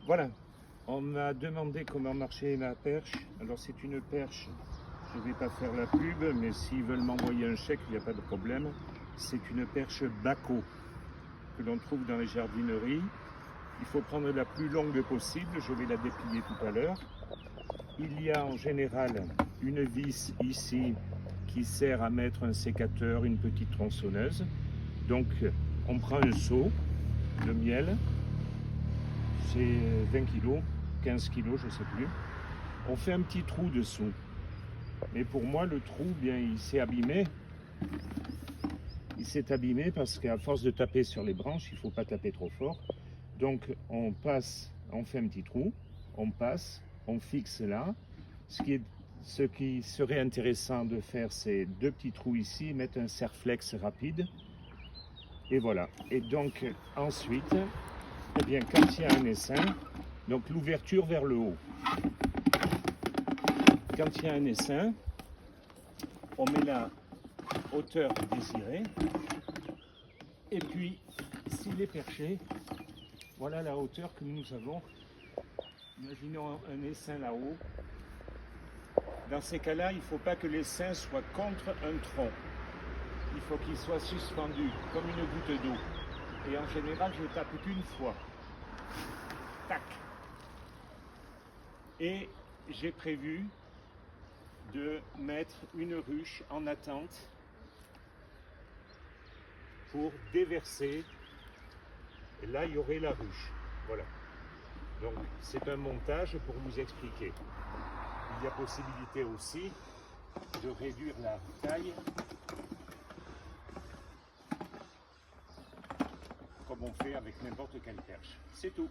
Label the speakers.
Speaker 1: Voilà, on m'a demandé comment marchait ma perche. Alors c'est une perche, je ne vais pas faire la pub, mais s'ils veulent m'envoyer un chèque, il n'y a pas de problème. C'est une perche Baco que l'on trouve dans les jardineries. Il faut prendre la plus longue possible, je vais la déplier tout à l'heure. Il y a en général une vis ici qui sert à mettre un sécateur, une petite tronçonneuse. Donc on prend un seau de miel, c'est 20 kg, 15 kg, je ne sais plus. On fait un petit trou dessous. Mais pour moi, le trou, bien, il s'est abîmé. Il s'est abîmé parce qu'à force de taper sur les branches, il ne faut pas taper trop fort. Donc on passe, on fait un petit trou, on passe, on fixe là. Ce qui serait intéressant de faire, c'est deux petits trous ici, mettre un serre-flex rapide. Et voilà. Et donc ensuite, eh bien, quand il y a un essaim, donc l'ouverture vers le haut. Quand il y a un essaim, on met la hauteur désirée. Et puis, s'il est perché, voilà la hauteur que nous avons. Imaginons un essaim là-haut. Dans ces cas-là, il ne faut pas que l'essaim soit contre un tronc. Il faut qu'il soit suspendu, comme une goutte d'eau. Et en général, je tape qu'une fois. Tac. Et j'ai prévu de mettre une ruche en attente pour déverser. Et là, il y aurait la ruche. Voilà. Donc, c'est un montage pour vous expliquer. Il y a possibilité aussi de réduire la taille comme on fait avec n'importe quelle perche. C'est tout.